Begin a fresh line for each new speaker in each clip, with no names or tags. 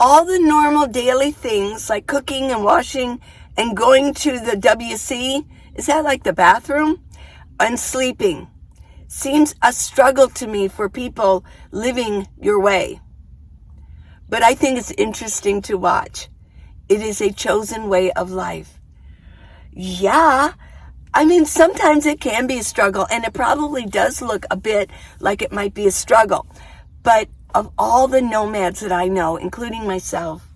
all the normal daily things like cooking and washing and going to the WC, is that like the bathroom? And sleeping seems a struggle to me for people living your way. But I think it's interesting to watch. It is a chosen way of life. Yeah, I mean, sometimes it can be a struggle, and it probably does look a bit like it might be a struggle. But of all the nomads that I know, including myself,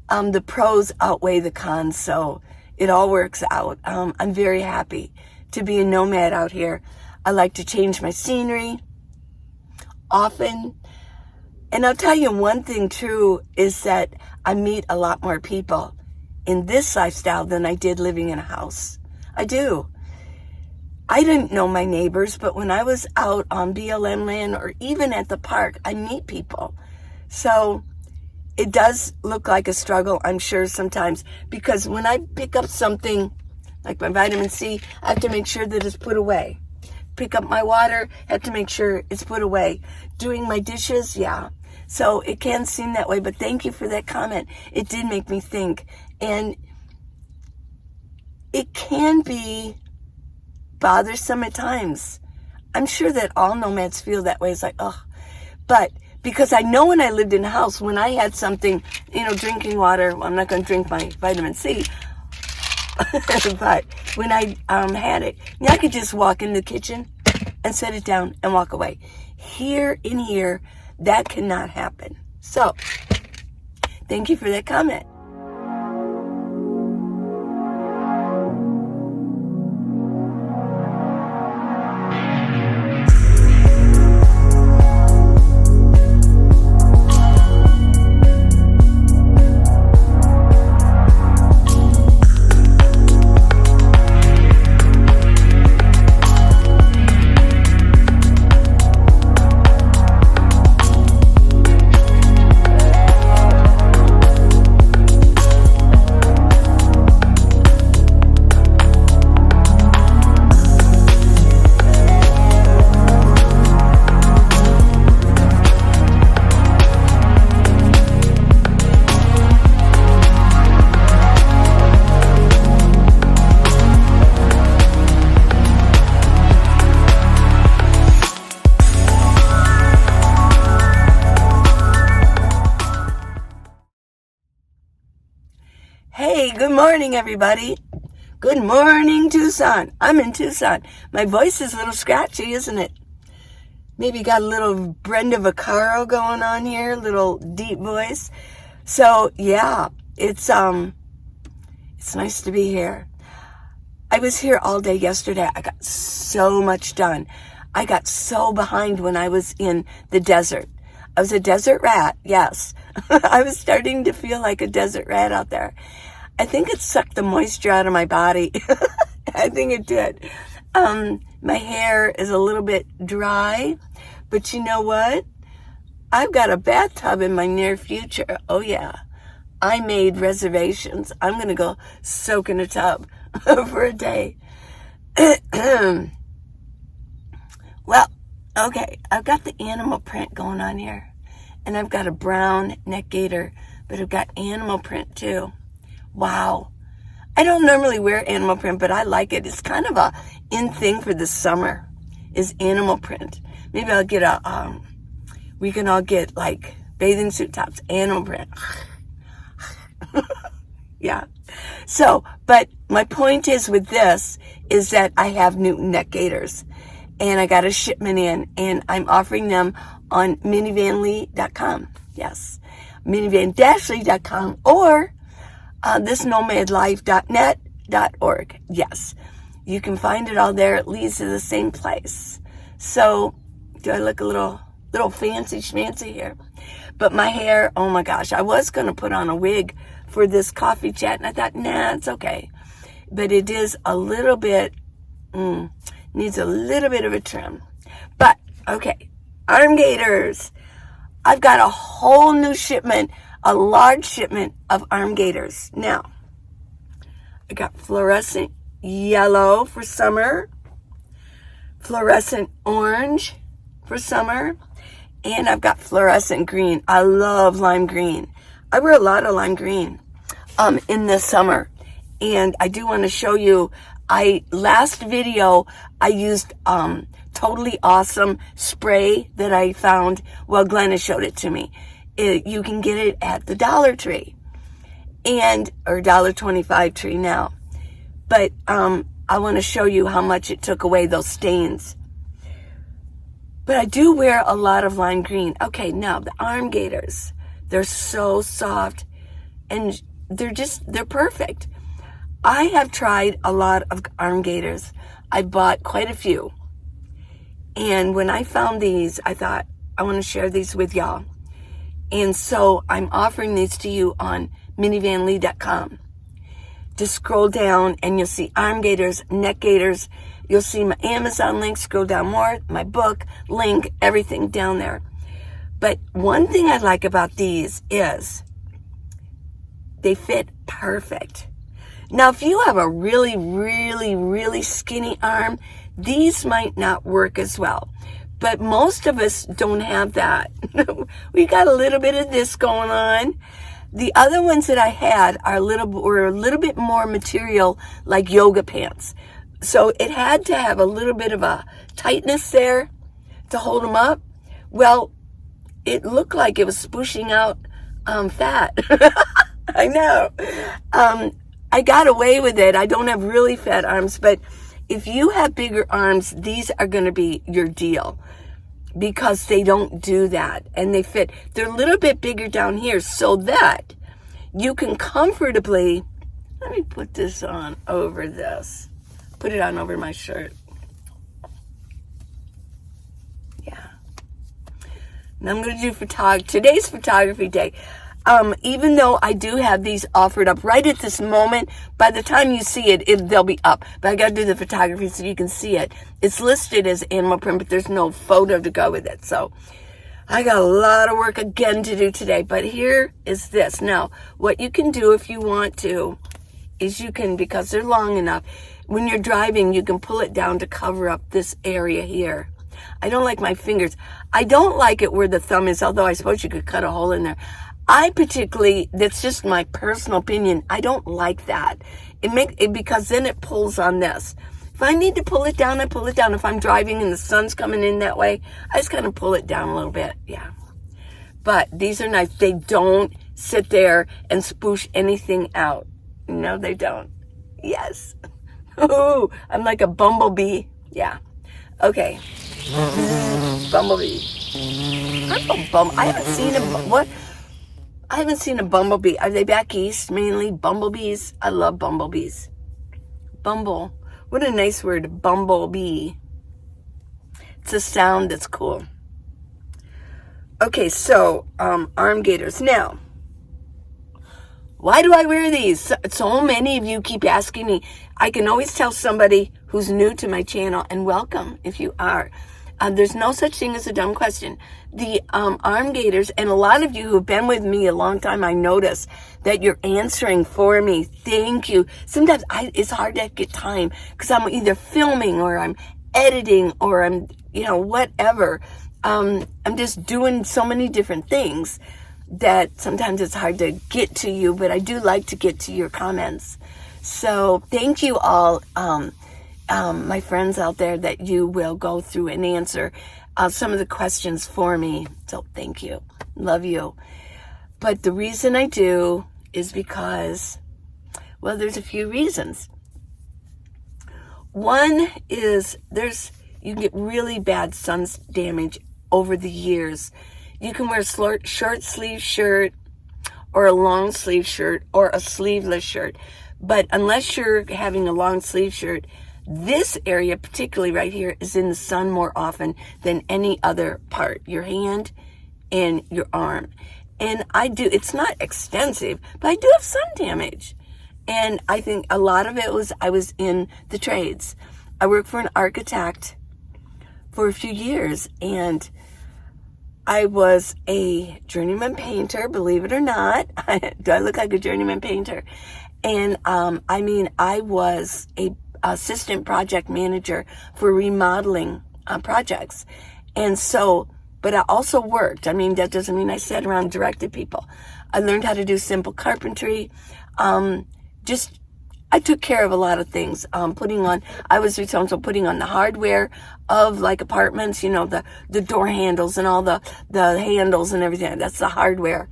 the pros outweigh the cons, so it all works out. I'm very happy to be a nomad out here. I like to change my scenery often. And I'll tell you one thing true is that I meet a lot more people in this lifestyle than I did living in a house. I do. I didn't know my neighbors, but when I was out on BLM land or even at the park, I meet people. So it does look like a struggle, I'm sure, sometimes, because when I pick up something like my vitamin C, I have to make sure that it's put away. Pick up my water, have to make sure it's put away. Doing my dishes, yeah. So it can seem that way, but thank you for that comment. It did make me think. And it can be bothersome at times. I'm sure that all nomads feel that way. It's like, oh, but because I know when I lived in a house, when I had something, drinking water, well, I'm not going to drink my vitamin C, but when I had it, I could just walk in the kitchen and set it down and walk away. Here, that cannot happen. So, thank you for that comment. Hey, good morning, everybody. Good morning, Tucson. I'm in Tucson. My voice is a little scratchy, isn't it? Maybe got a little Brenda Vaccaro going on here, a little deep voice. So, yeah, it's nice to be here. I was here all day yesterday. I got so much done. I got so behind when I was in the desert. I was a desert rat, yes. I was starting to feel like a desert rat out there. I think it sucked the moisture out of my body. I think it did. My hair is a little bit dry, but you know what? I've got a bathtub in my near future. Oh, yeah. I made reservations. I'm going to go soak in a tub for a day. Well, okay. I've got the animal print going on here. And I've got a brown neck gaiter, but I've got animal print too. Wow. I don't normally wear animal print, but I like it. It's kind of a in thing for the summer, is animal print. Maybe I'll get we can all get like bathing suit tops, animal print. Yeah. So, but my point is with this is that I have new neck gaiters and I got a shipment in and I'm offering them on minivanly.com. Yes. Minivan-lee.com or thisnomadlife.net.org. Yes. You can find it all there. It leads to the same place. So, do I look a little fancy schmancy here? But my hair, oh my gosh, I was going to put on a wig for this coffee chat, and I thought, nah, it's okay. But it is a little bit, needs a little bit of a trim. But, okay, arm gaiters. I've got a whole new shipment, a large shipment of arm gaiters. Now, I got fluorescent yellow for summer, fluorescent orange for summer, and I've got fluorescent green. I love lime green. I wear a lot of lime green in the summer. And I do want to show you, last video, I used Totally Awesome spray that I found. Well, Glenna showed it to me. You can get it at the Dollar Tree, or $1.25 tree now. But I want to show you how much it took away those stains. But I do wear a lot of lime green. Okay, now the arm gaiters. They're so soft, and they're perfect. I have tried a lot of arm gaiters. I bought quite a few. And when I found these, I thought, I want to share these with y'all. And so I'm offering these to you on minivanlee.com. Just scroll down and you'll see arm gaiters, neck gaiters. You'll see my Amazon link, scroll down more, my book, link, everything down there. But one thing I like about these is they fit perfect. Now, if you have a really, really, really skinny arm, these might not work as well. But most of us don't have that. We got a little bit of this going on. The other ones that I had were a little bit more material, like yoga pants. So it had to have a little bit of a tightness there to hold them up. Well, it looked like it was pushing out fat. I know. I got away with it. I don't have really fat arms, but if you have bigger arms, these are going to be your deal, because they don't do that, and they fit. They're a little bit bigger down here so that you can comfortably, let me put this on over this. Put it on over my shirt. Yeah. And I'm going to do today's photography day. Even though I do have these offered up right at this moment, by the time you see it, they'll be up. But I got to do the photography so you can see it. It's listed as animal print, but there's no photo to go with it. So I got a lot of work again to do today. But here is this. Now, what you can do if you want to is you can, because they're long enough, when you're driving, you can pull it down to cover up this area here. I don't like my fingers. I don't like it where the thumb is, although I suppose you could cut a hole in there. That's just my personal opinion. I don't like that. Because then it pulls on this. If I need to pull it down, I pull it down. If I'm driving and the sun's coming in that way, I just kind of pull it down a little bit. Yeah. But these are nice. They don't sit there and spoosh anything out. No, they don't. Yes. Ooh, I'm like a bumblebee. Yeah. Okay. Bumblebee. I haven't seen what? I haven't seen a bumblebee. Are they back east mainly? Bumblebees? I love bumblebees. What a nice word, bumblebee. It's a sound that's cool. Okay, so arm gaiters. Now, why do I wear these? So many of you keep asking me. I can always tell somebody who's new to my channel, and welcome if you are. There's no such thing as a dumb question. The arm gaiters, and a lot of you who've been with me a long time, I notice that you're answering for me. Thank you. Sometimes it's hard to get time because I'm either filming or I'm editing or I'm, whatever. I'm just doing so many different things that sometimes it's hard to get to you, but I do like to get to your comments. So thank you all. My friends out there, that you will go through and answer some of the questions for me. So thank you. Love you. But the reason I do is because, well, there's a few reasons. One is you can get really bad sun damage over the years. You can wear a short sleeve shirt or a long sleeve shirt or a sleeveless shirt. But unless you're having a long sleeve shirt, this area, particularly right here, is in the sun more often than any other part, your hand and your arm. And it's not extensive, but I do have sun damage. And I think a lot of it I was in the trades. I worked for an architect for a few years, and I was a journeyman painter, believe it or not. Do I look like a journeyman painter? And I was a assistant project manager for remodeling projects. And so but I also worked. I mean, that doesn't mean I sat around and directed people. I learned how to do simple carpentry. I took care of a lot of things. I was responsible for putting on the hardware of like apartments, the door handles and all the handles and everything. That's the hardware.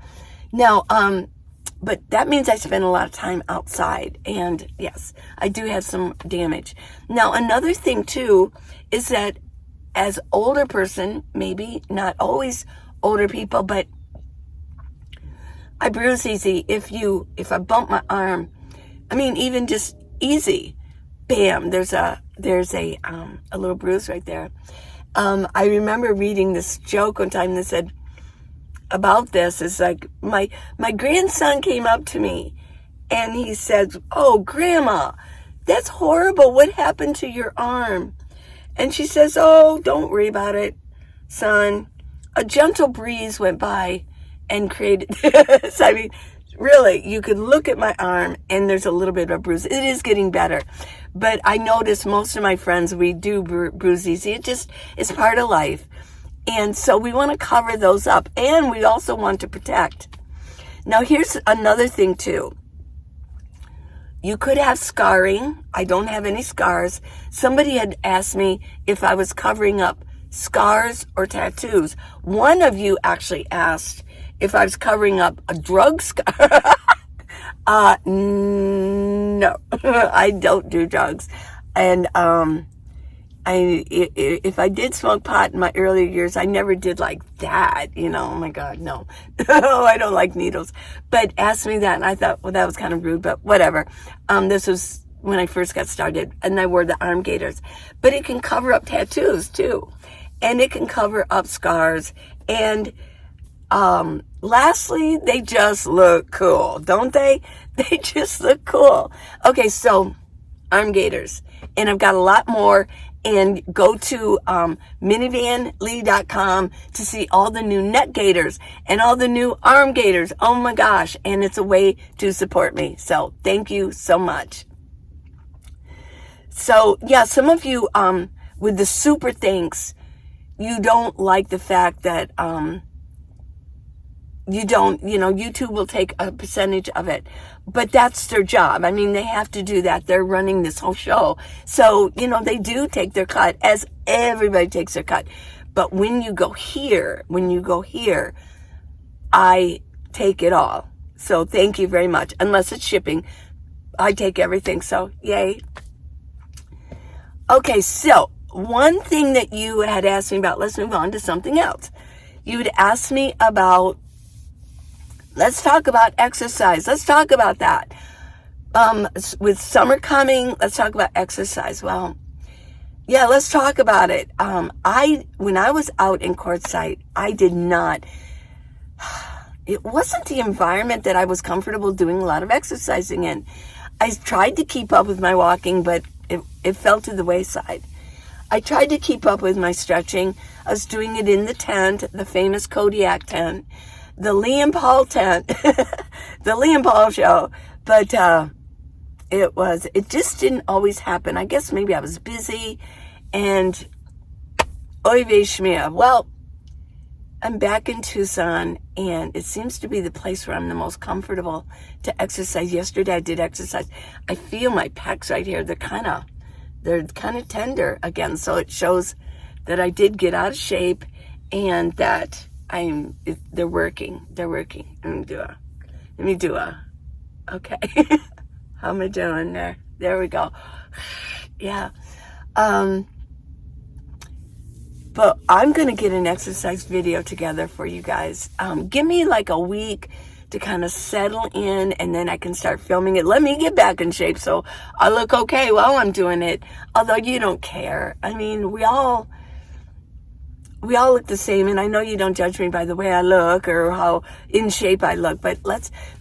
Now, but that means I spend a lot of time outside. And yes, I do have some damage. Now, another thing too is that as older person, maybe not always older people, but I bruise easy. If I bump my arm, I mean, even just easy, bam, there's a little bruise right there. I remember reading this joke one time that said about this. It's like my grandson came up to me and he said, "Oh, Grandma, that's horrible. What happened to your arm?" And she says, "Oh, don't worry about it, son. A gentle breeze went by and created." So, I mean, really, you could look at my arm and there's a little bit of a bruise. It is getting better. But I notice most of my friends, we do bruise easy. It's part of life. And so we want to cover those up. And we also want to protect. Now, here's another thing, too. You could have scarring. I don't have any scars. Somebody had asked me if I was covering up scars or tattoos. One of you actually asked if I was covering up a drug scar. No, I don't do drugs. And if I did smoke pot in my earlier years, I never did like that, oh my God, no. No, I don't like needles. But asked me that and I thought, well, that was kind of rude, but whatever. This was when I first got started and I wore the arm gaiters. But it can cover up tattoos too. And it can cover up scars. And lastly, they just look cool, don't they? They just look cool. Okay, so arm gaiters. And I've got a lot more. And go to minivanlee.com to see all the new neck gaiters and all the new arm gaiters. Oh my gosh. And it's a way to support me. So thank you so much. So yeah, some of you with the super thanks, you don't like the fact that YouTube will take a percentage of it, but that's their job. I mean, they have to do that. They're running this whole show. So, they do take their cut, as everybody takes their cut. But when you go here, I take it all. So thank you very much. Unless it's shipping, I take everything. So yay. Okay. So one thing that you had asked me about, let's move on to something else. You would ask me about, let's talk about exercise. Let's talk about that. With summer coming, let's talk about exercise. Well, yeah, let's talk about it. When I was out in Quartzsite, it wasn't the environment that I was comfortable doing a lot of exercising in. I tried to keep up with my walking, but it fell to the wayside. I tried to keep up with my stretching. I was doing it in the tent, the famous Kodiak tent. The Liam Paul tent, the Liam Paul show, but it just didn't always happen. I guess maybe I was busy, and oy vey shmir. Well, I'm back in Tucson, and it seems to be the place where I'm the most comfortable to exercise. Yesterday I did exercise. I feel my pecs right here. They're kind of tender again, so it shows that I did get out of shape, and that they're working. Let me do a, okay. How am I doing there? There we go. Yeah. But I'm going to get an exercise video together for you guys. Give me like a week to kind of settle in, and then I can start filming it. Let me get back in shape so I look okay while I'm doing it. Although you don't care. I mean, we all look the same, and I know you don't judge me by the way I look or how in shape I look, but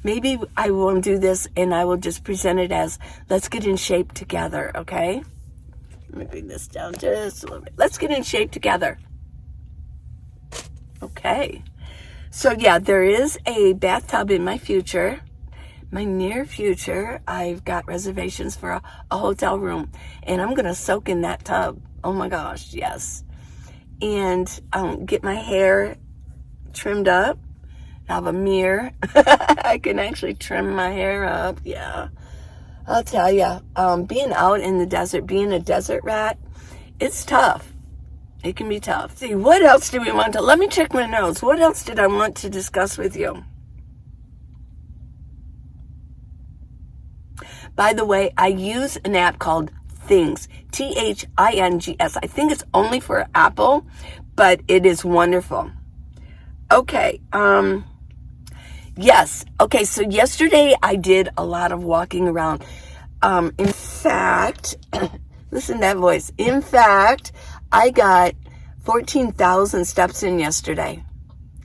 maybe I won't do this, and I will just present it as, let's get in shape together, okay? Let me bring this down just a little bit. Let's get in shape together. Okay. So yeah, there is a bathtub in my near future. I've got reservations for a hotel room, and I'm going to soak in that tub. Oh my gosh, yes. and get my hair trimmed up. I have a mirror. I can actually trim my hair up. Yeah. I'll tell you, being out in the desert, being a desert rat, it's tough. It can be tough. See, what else do we want to... Let me check my notes. What else did I want to discuss with you? By the way, I use an app called Things. Things. I think it's only for Apple, but it is wonderful. Okay. Yes. Okay, so yesterday I did a lot of walking around. In fact, listen to that voice. In fact, I got 14,000 steps in yesterday.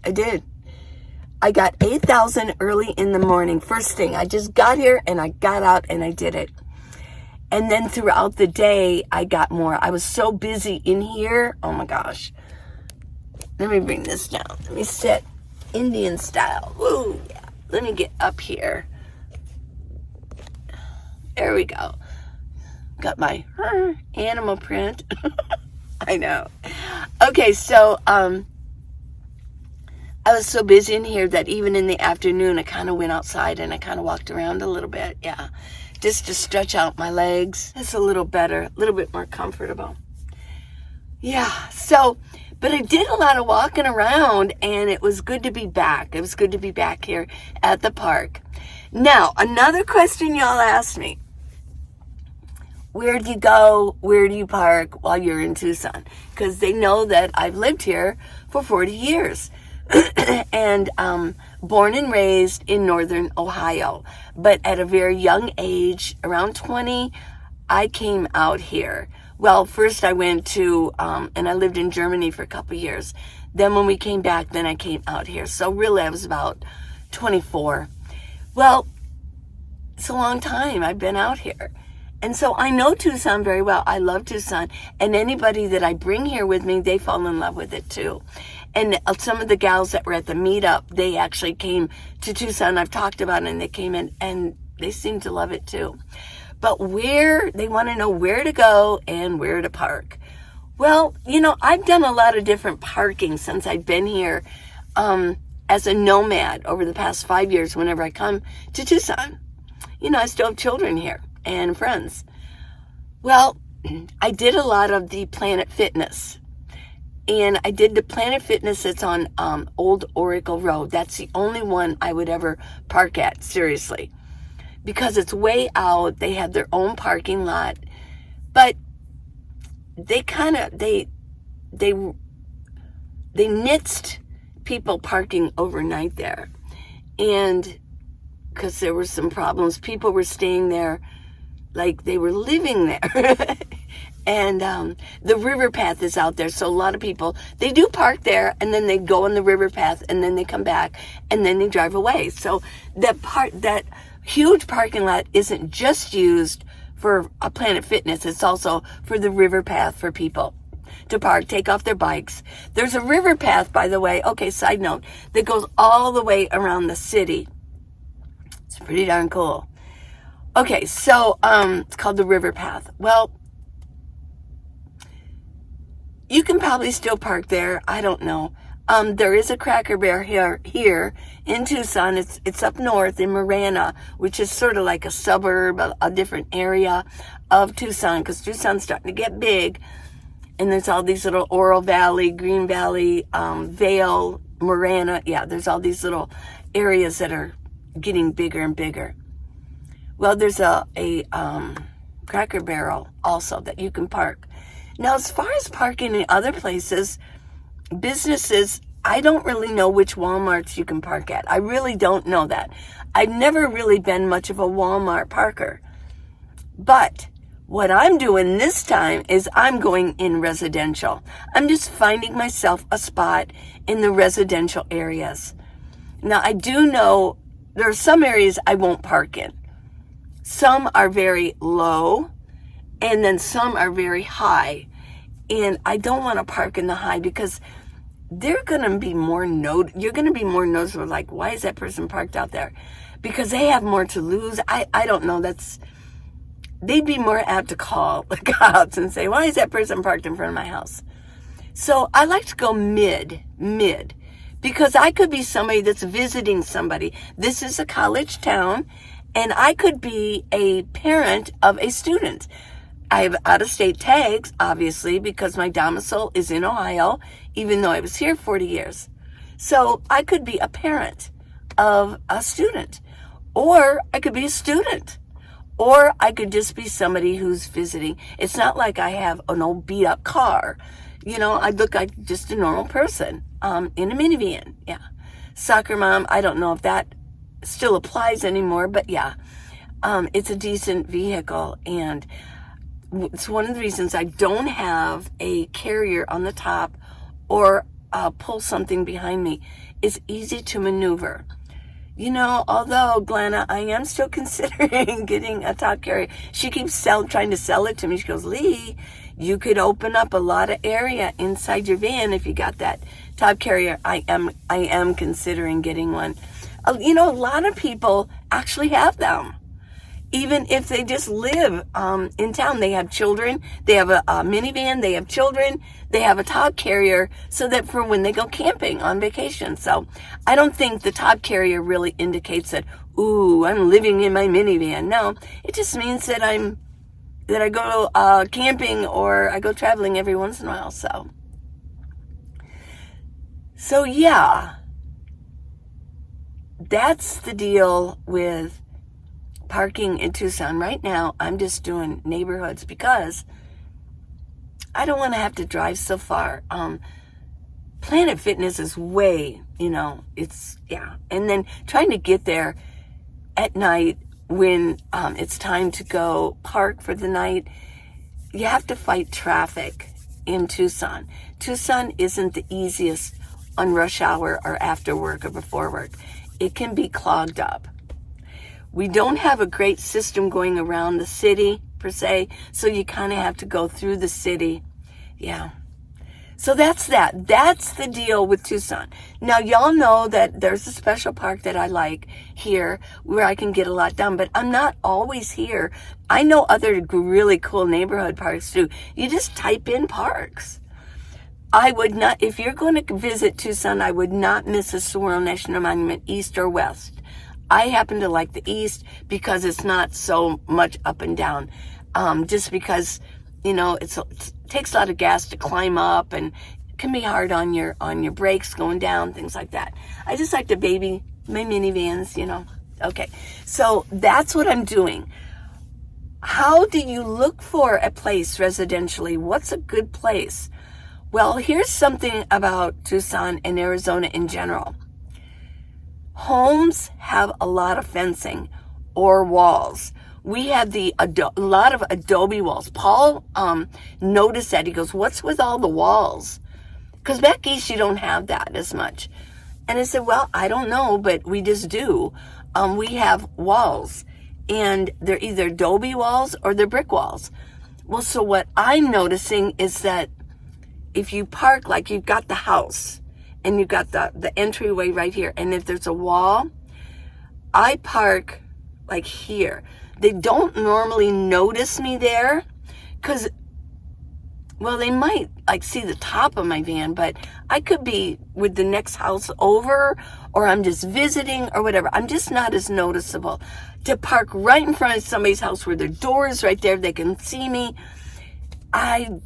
I did. I got 8,000 early in the morning. First thing, I just got here and I got out and I did it. And then throughout the day, I got more. I was so busy in here. Oh my gosh. Let me bring this down. Let me sit Indian style. Woo, yeah. Let me get up here. There we go. Got my animal print. I know. Okay, so I was so busy in here that even in the afternoon, I kind of went outside and I kind of walked around a little bit. Yeah, just to stretch out my legs. It's a little better, a little bit more comfortable. Yeah, so, but I did a lot of walking around and it was good to be back. It was good to be back here at the park. Now, another question y'all asked me. Where do you go? Where do you park while you're in Tucson? Because they know that I've lived here for 40 years. And born and raised in northern Ohio. But at a very young age, around 20, I came out here. Well, first I went to, and I lived in Germany for a couple of years. Then when we came back, then I came out here. So really I was about 24. Well, it's a long time I've been out here. And so I know Tucson very well. I love Tucson. And anybody that I bring here with me, they fall in love with it too. And some of the gals that were at the meetup, they actually came to Tucson. I've talked about it, and they came in, and they seem to love it too. But they want to know where to go and where to park. Well, you know, I've done a lot of different parking since I've been here as a nomad over the past 5 years whenever I come to Tucson. You know, I still have children here and friends. Well, I did a lot of the Planet Fitness. And I did the Planet Fitness that's on Old Oracle Road. That's the only one I would ever park at, seriously. Because it's way out. They have their own parking lot. But they kind of, they nixed people parking overnight there. And because there were some problems, people were staying there like they were living there. And the river path is out there, so a lot of people, they do park there, and then they go on the river path, and then they come back, and then they drive away. So that huge parking lot isn't just used for a Planet Fitness, it's also for the river path for people to park, take off their bikes. There's a river path, by the way, okay, side note, that goes all the way around the city. It's pretty darn cool. Okay, so it's called the river path. Well, you can probably still park there. I don't know. There is a Cracker Barrel here in Tucson. It's up north in Marana, which is sort of like a suburb, a different area of Tucson, because Tucson's starting to get big. And there's all these little Oro Valley, Green Valley, Vale, Marana. Yeah, there's all these little areas that are getting bigger and bigger. Well, there's a Cracker Barrel also that you can park. Now, as far as parking in other places, businesses, I don't really know which Walmarts you can park at. I really don't know that. I've never really been much of a Walmart parker. But what I'm doing this time is I'm going in residential. I'm just finding myself a spot in the residential areas. Now, I do know there are some areas I won't park in. Some are very low, and then some are very high. And I don't want to park in the high because they're going to be you're going to be more noticeable, like, why is that person parked out there? Because they have more to lose. I don't know. They'd be more apt to call the cops and say, why is that person parked in front of my house? So I like to go mid, because I could be somebody that's visiting somebody. This is a college town, and I could be a parent of a student. I have out-of-state tags, obviously, because my domicile is in Ohio, even though I was here 40 years. So I could be a parent of a student, or I could be a student, or I could just be somebody who's visiting. It's not like I have an old beat-up car. I look like just a normal person in a minivan. Yeah. Soccer mom, I don't know if that still applies anymore, but yeah, it's a decent vehicle, and it's one of the reasons I don't have a carrier on the top or pull something behind me. It's easy to maneuver. Although, Glenna, I am still considering getting a top carrier. She keeps trying to sell it to me. She goes, Lee, you could open up a lot of area inside your van if you got that top carrier. I am considering getting one. A lot of people actually have them. Even if they just live in town, they have children, they have a minivan, they have children, they have a top carrier, so that for when they go camping on vacation. So I don't think the top carrier really indicates that, ooh, I'm living in my minivan. No, it just means that I go camping or I go traveling every once in a while. So yeah, that's the deal with parking in Tucson. Right now, I'm just doing neighborhoods because I don't want to have to drive so far. Planet Fitness is way, and then trying to get there at night when it's time to go park for the night, you have to fight traffic in Tucson. Tucson isn't the easiest on rush hour or after work or before work. It can be clogged up. We don't have a great system going around the city, per se, so you kind of have to go through the city. Yeah. So that's that. That's the deal with Tucson. Now, y'all know that there's a special park that I like here where I can get a lot done, but I'm not always here. I know other really cool neighborhood parks too. You just type in parks. I would not, if you're going to visit Tucson, I would not miss a Saguaro National Monument, east or west. I happen to like the east because it's not so much up and down. Just because, it takes a lot of gas to climb up and it can be hard on your brakes going down, things like that. I just like to baby my minivans, Okay, so that's what I'm doing. How do you look for a place residentially? What's a good place? Well, here's something about Tucson and Arizona in general. Homes have a lot of fencing or walls. We have a lot of adobe walls. Paul noticed that. He goes, what's with all the walls? Because back east, you don't have that as much. And I said, well, I don't know, but we just do. We have walls, and they're either adobe walls or they're brick walls. Well, so what I'm noticing is that if you park, like you've got the house, and you've got the entryway right here. And if there's a wall, I park like here. They don't normally notice me there because, well, they might like see the top of my van, but I could be with the next house over, or I'm just visiting or whatever. I'm just not as noticeable. To park right in front of somebody's house where their door is right there, they can see me. I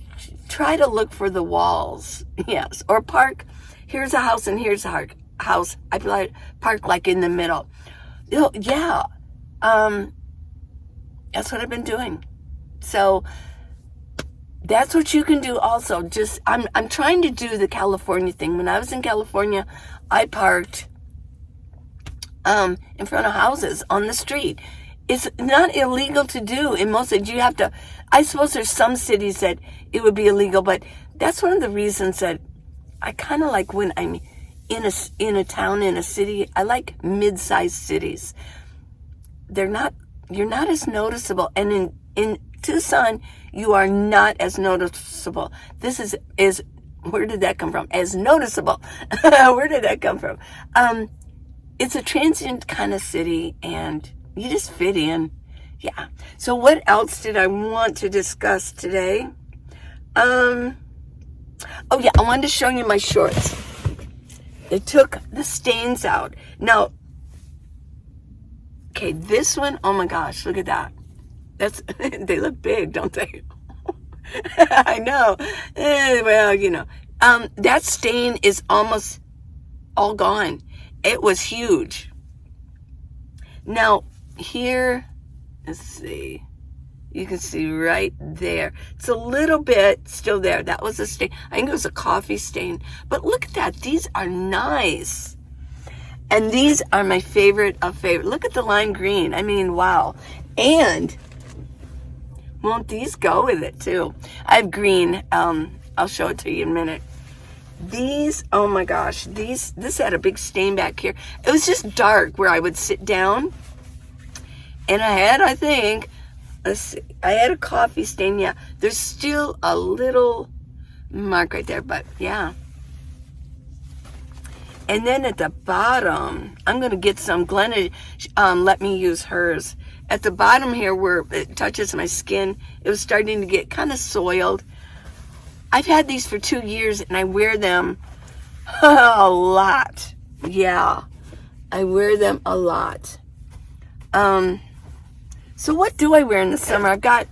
try to look for the walls, yes, or park. Here's a house and here's a house. I park like in the middle. Yeah. That's what I've been doing. So that's what you can do also. I'm trying to do the California thing. When I was in California, I parked in front of houses on the street. It's not illegal to do in most cities. You have to, I suppose there's some cities that it would be illegal, but that's one of the reasons that I kind of like when I'm in a town, in a city. I like mid-sized cities. You're not as noticeable. And in Tucson, you are not as noticeable. This is where did that come from? As noticeable. Where did that come from? It's a transient kind of city, and you just fit in. Yeah. So what else did I want to discuss today? Oh yeah, I wanted to show you my shorts. It took the stains out. Now, okay, this one, oh my gosh, look at that. That's, they look big, don't they? I know. Well, you know. That stain is almost all gone. It was huge. Now, here, let's see. You can see right there. It's a little bit still there. That was a stain. I think it was a coffee stain. But look at that. These are nice. And these are my favorite of favorite. Look at the lime green. I mean, wow. And won't these go with it too? I have green. I'll show it to you in a minute. These, oh my gosh, this had a big stain back here. It was just dark where I would sit down. And I had, I think, let's see, I had a coffee stain. Yeah, there's still a little mark right there, but yeah. And then at the bottom, I'm going to get some. Glenna let me use hers. At the bottom here where it touches my skin, it was starting to get kind of soiled. I've had these for 2 years and I wear them a lot. Yeah, I wear them a lot. So what do I wear in the summer? I've got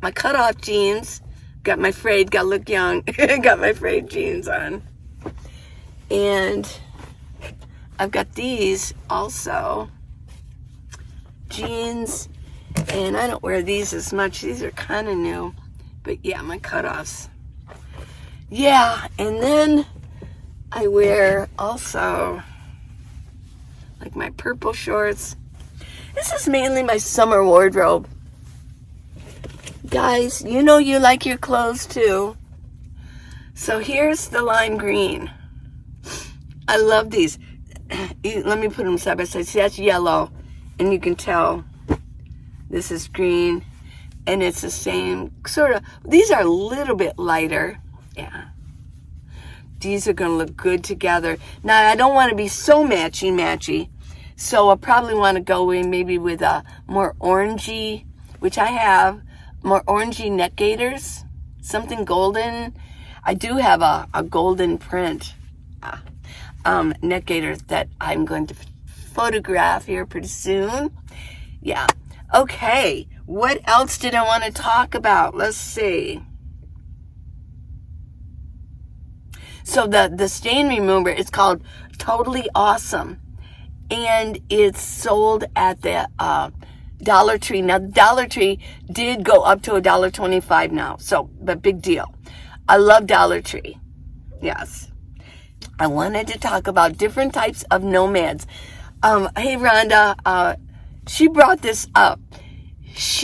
my cutoff jeans, got my frayed, gotta look young, got my frayed jeans on. And I've got these also, jeans, and I don't wear these as much. These are kind of new, but yeah, my cutoffs. Yeah, and then I wear also like my purple shorts. This is mainly my summer wardrobe. Guys, you know you like your clothes too. So here's the lime green. I love these. Let me put them side by side. See, that's yellow. And you can tell this is green. And it's the same sort of. These are a little bit lighter. Yeah. These are going to look good together. Now, I don't want to be so matchy-matchy. So I'll probably want to go in maybe with a more orangey, which I have, more orangey neck gaiters, something golden. I do have a golden print neck gaiter that I'm going to photograph here pretty soon. Yeah. Okay. What else did I want to talk about? Let's see. So the stain remover is called Totally Awesome. And it's sold at the Dollar Tree. Now, the Dollar Tree did go up to $1.25 now. So, but big deal. I love Dollar Tree. Yes. I wanted to talk about different types of nomads. Hey, Rhonda, she brought this up.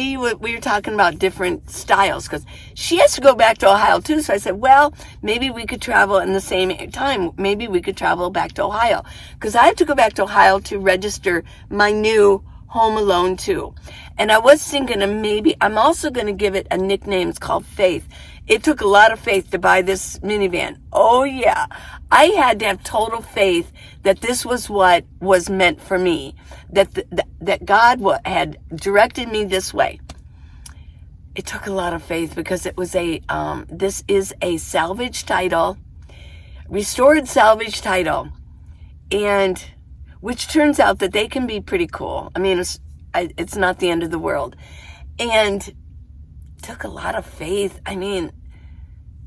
We were talking about different styles because she has to go back to Ohio too. So I said, well, maybe we could travel in the same time. Maybe we could travel back to Ohio because I have to go back to Ohio to register my new home alone too. And I was thinking of maybe I'm also going to give it a nickname. It's called Faith. It took a lot of faith to buy this minivan. Oh yeah. I had to have total faith that this was what was meant for me, that God had directed me this way. It took a lot of faith because it was this is a salvage title, restored salvage title, and which turns out that they can be pretty cool. I mean, it's not the end of the world. And it took a lot of faith. I mean,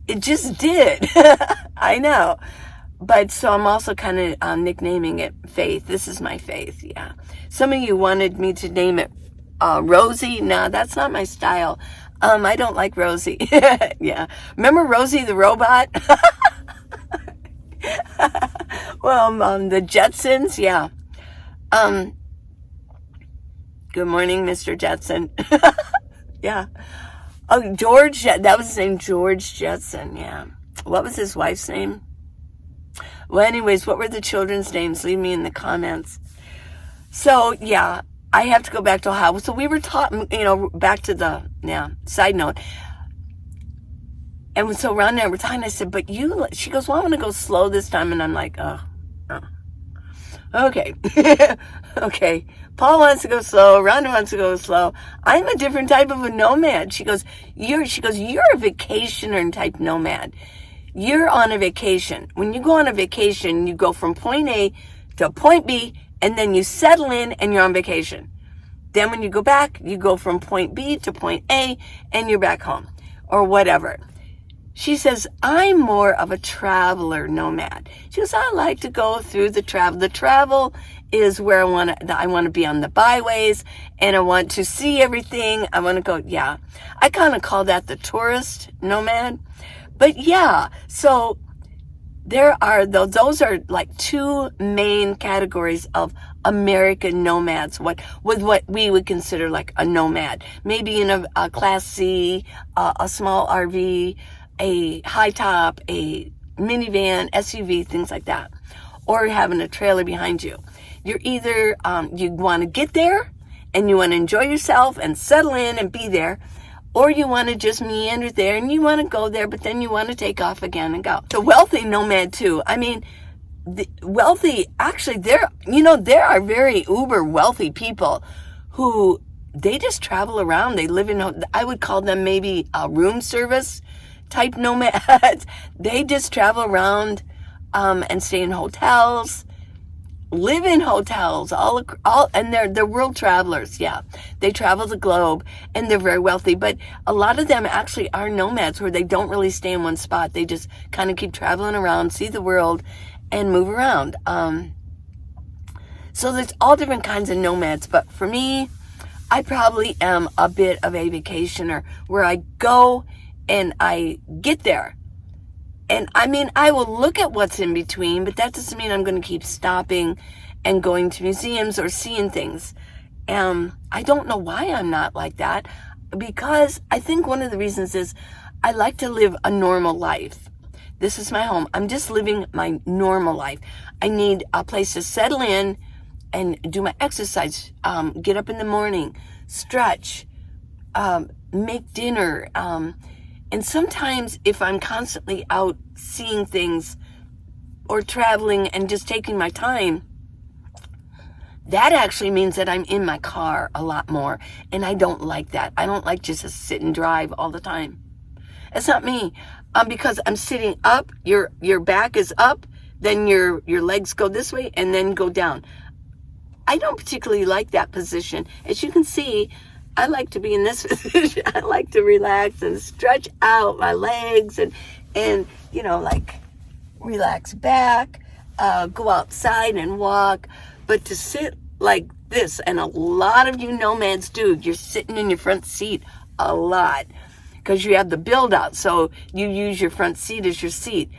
it just did. I know. But so I'm also kind of nicknaming it Faith. This is my Faith, yeah. Some of you wanted me to name it Rosie. No, that's not my style. I don't like Rosie. Yeah. Remember Rosie the robot? Well, the Jetsons, yeah. Good morning, Mr. Jetson. Yeah. Oh, George, that was his name, George Jetson, yeah. What was his wife's name? Well, anyways, what were the children's names? Leave me in the comments. So, yeah, I have to go back to Ohio. So we were taught, back to the, side note. And so Rhonda and I were talking, I said, she goes, well, I'm going to go slow this time. And I'm like, Okay. Okay. Paul wants to go slow. Rhonda wants to go slow. I'm a different type of a nomad. She goes, you're a vacationer type nomad. You're on a vacation. When you go on a vacation, you go from point A to point B, and then you settle in and you're on vacation. Then when you go back, you go from point B to point A and you're back home or whatever. She says, I'm more of a traveler nomad. She goes, I like to go through the travel. The travel is where I want to be on the byways and I want to see everything. I want to go, yeah. I kind of call that the tourist nomad. But yeah, so those are like two main categories of American nomads, what we would consider like a nomad. Maybe in a Class C, a small RV, a high top, a minivan, SUV, things like that. Or having a trailer behind you. You're either, you want to get there and you want to enjoy yourself and settle in and be there, or you want to just meander there and you want to go there, but then you want to take off again and go. The wealthy nomad too. I mean, the wealthy, actually, there are very uber wealthy people who, they just travel around. They live in, I would call them maybe a room service type nomads. They just travel around and stay in hotels, live in hotels, and they're world travelers. Yeah, they travel the globe and they're very wealthy. But a lot of them actually are nomads, where they don't really stay in one spot. They just kind of keep traveling around, see the world, and move around. So there's all different kinds of nomads. But for me, I probably am a bit of a vacationer, where I go and I get there. And I mean, I will look at what's in between, but that doesn't mean I'm going to keep stopping and going to museums or seeing things. I don't know why I'm not like that, because I think one of the reasons is I like to live a normal life. This is my home. I'm just living my normal life. I need a place to settle in and do my exercise, get up in the morning, stretch, make dinner, and sometimes if I'm constantly out seeing things or traveling and just taking my time, that actually means that I'm in my car a lot more. And I don't like that. I don't like just to sit and drive all the time. It's not me. Because I'm sitting up, your back is up, then your legs go this way and then go down. I don't particularly like that position. As you can see, I like to be in this position. I like to relax and stretch out my legs and like relax back, go outside and walk. But to sit like this, and a lot of you nomads do, you're sitting in your front seat a lot because you have the build out. So you use your front seat as your seat.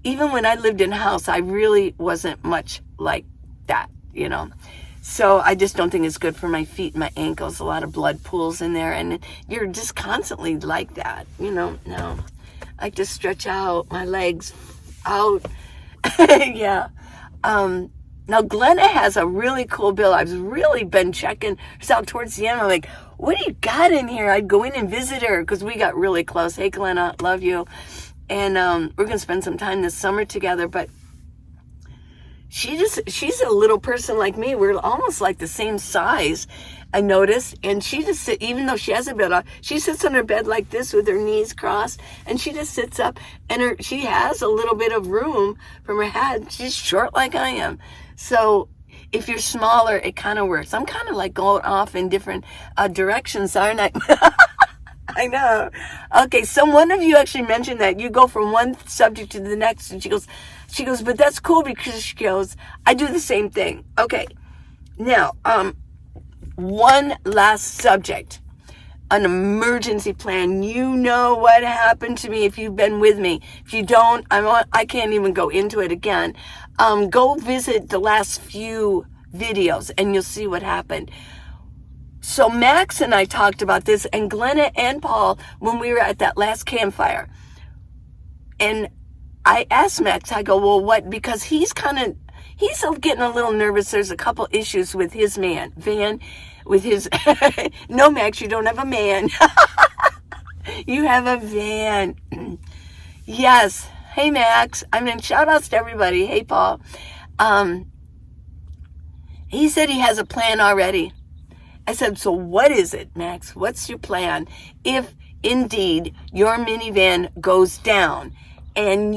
Even when I lived in a house, I really wasn't much like that, So I just don't think it's good for my feet and my ankles. A lot of blood pools in there, and you're just constantly like that, No, I just stretch out my legs out. Yeah. Now Glenna has a really cool bill. I've really been checking her out towards the end. I'm like, what do you got in here? I'd go in and visit her because we got really close. Hey, Glenna, love you. And we're going to spend some time this summer together, but she's a little person like me. We're almost like the same size, I noticed. And she just even though she has a bed on, she sits on her bed like this with her knees crossed, and she just sits up, and she has a little bit of room from her head. She's short like I am. So if you're smaller, it kind of works. I'm kind of like going off in different directions, aren't I? I know. Okay, so one of you actually mentioned that you go from one subject to the next, and she goes, but that's cool because she goes, I do the same thing. Okay, now, one last subject, an emergency plan. You know what happened to me if you've been with me. If you don't, I can't even go into it again. Go visit the last few videos and you'll see what happened. So Max and I talked about this, and Glenna and Paul, when we were at that last campfire. And I asked Max, I go, well, what? Because he's getting a little nervous. There's a couple issues with his van, with his, no, Max, you don't have a man. You have a van. Yes. Hey, Max. I mean, shout outs to everybody. Hey, Paul. He said he has a plan already. I said, so what is it, Max? What's your plan if indeed your minivan goes down and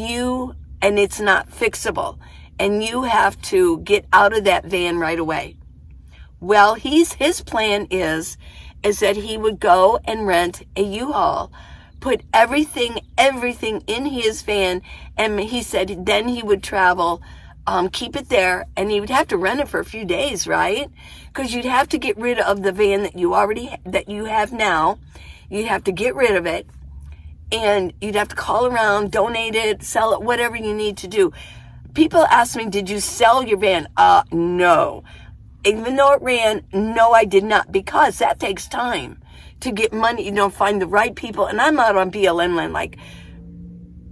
it's not fixable and you have to get out of that van right away? Well, his plan is that he would go and rent a U-Haul, put everything in his van, and he said then he would travel, keep it there, and he would have to rent it for a few days, right? Because you'd have to get rid of the van that you have now. You'd have to get rid of it, and you'd have to call around, donate it, sell it, whatever you need to do. People ask me, did you sell your van? No. Even though it ran, no, I did not, because that takes time to get money, find the right people. And I'm out on BLM land, like,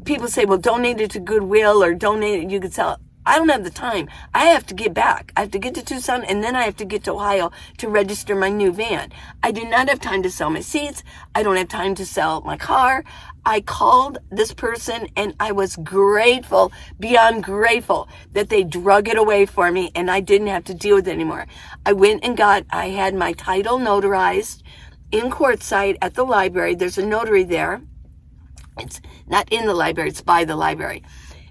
people say, well, donate it to Goodwill or donate it, you could sell it. I don't have the time. I have to get back. I have to get to Tucson, and then I have to get to Ohio to register my new van. I do not have time to sell my seats. I don't have time to sell my car. I called this person, and I was grateful, beyond grateful, that they drug it away for me, and I didn't have to deal with it anymore. I had my title notarized in Quartzsite at the library. There's a notary there. It's not in the library, it's by the library.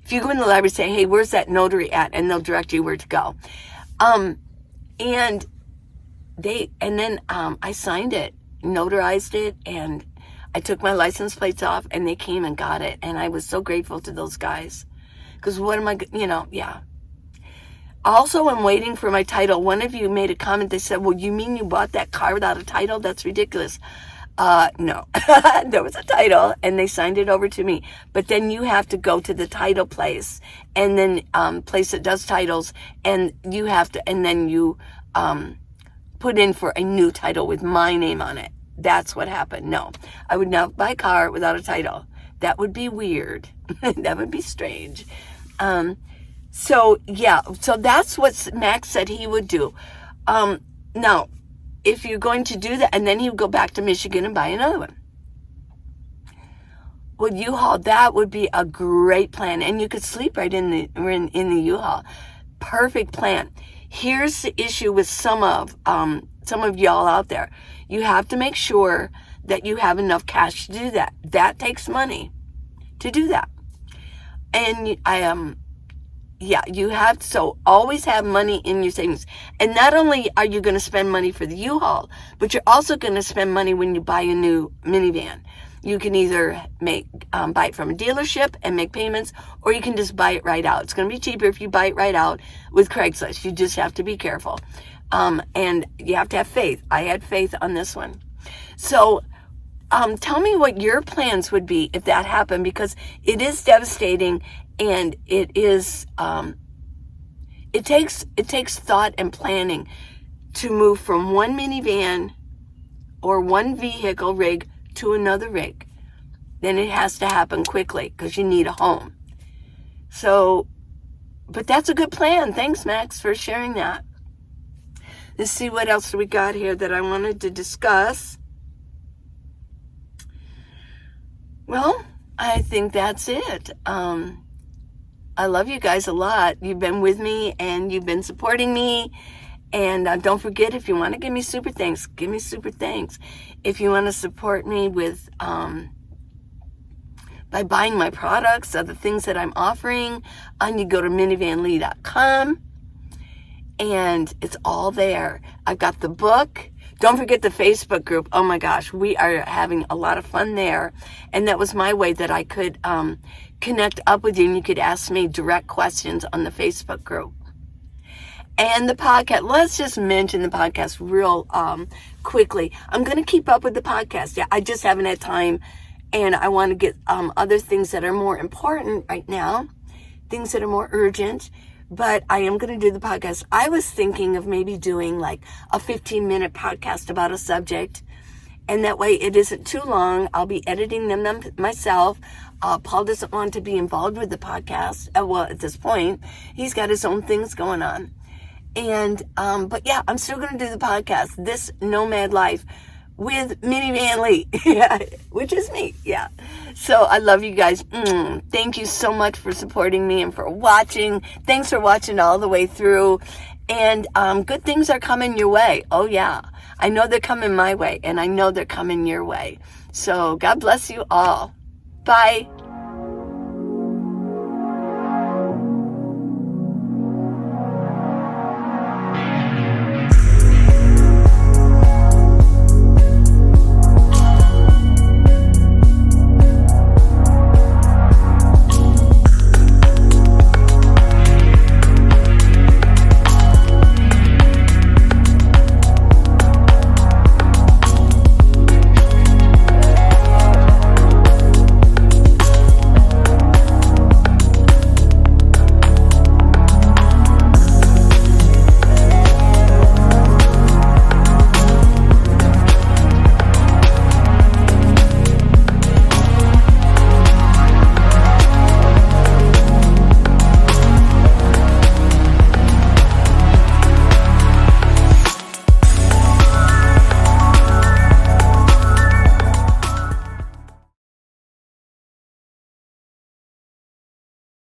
If you go in the library, say, hey, where's that notary at? And they'll direct you where to go. And then I signed it, notarized it, and I took my license plates off, and they came and got it. And I was so grateful to those guys. Because what am I, yeah. Also, I'm waiting for my title. One of you made a comment. They said, well, you mean you bought that car without a title? That's ridiculous. No, there was a title and they signed it over to me, but then you have to go to the title place and then, place that does titles, and then you put in for a new title with my name on it. That's what happened. No, I would not buy a car without a title. That would be weird. That would be strange. So that's what Max said he would do. Now, if you're going to do that, and then he would go back to Michigan and buy another one. Well, U-Haul, that would be a great plan. And you could sleep right in the U-Haul. Perfect plan. Here's the issue with some of y'all out there. You have to make sure that you have enough cash to do that. That takes money to do that. And you have to, so always have money in your savings. And not only are you going to spend money for the U-Haul, but you're also going to spend money when you buy a new minivan. You can either buy it from a dealership and make payments, or you can just buy it right out. It's going to be cheaper if you buy it right out with Craigslist. You just have to be careful. And you have to have faith. I had faith on this one. So, tell me what your plans would be if that happened, because it is devastating. And it is, it takes thought and planning to move from one minivan or one vehicle rig to another rig. Then it has to happen quickly because you need a home. So, but that's a good plan. Thanks, Max, for sharing that. Let's see what else we got here that I wanted to discuss. Well, I think that's it. I love you guys a lot. You've been with me and you've been supporting me. And don't forget, if you want to give me super thanks, give me super thanks. If you want to support me with by buying my products or the things that I'm offering, you go to minivanlee.com and it's all there. I've got the book. Don't forget the Facebook group. Oh my gosh, we are having a lot of fun there. And that was my way that I could connect up with you, and you could ask me direct questions on the Facebook group. And the podcast, let's just mention the podcast real quickly. I'm going to keep up with the podcast. Yeah, I just haven't had time, and I want to get other things that are more important right now, things that are more urgent. But I am going to do the podcast. I was thinking of maybe doing like a 15-minute podcast about a subject. And that way it isn't too long. I'll be editing them myself. Paul doesn't want to be involved with the podcast. Well, at this point, he's got his own things going on. And, but yeah, I'm still going to do the podcast, This Nomad Life, with Minivan Lee, which is me. Yeah. So I love you guys. Thank you so much for supporting me and for watching. Thanks for watching all the way through. And good things are coming your way. Oh, yeah. I know they're coming my way, and I know they're coming your way. So God bless you all. Bye.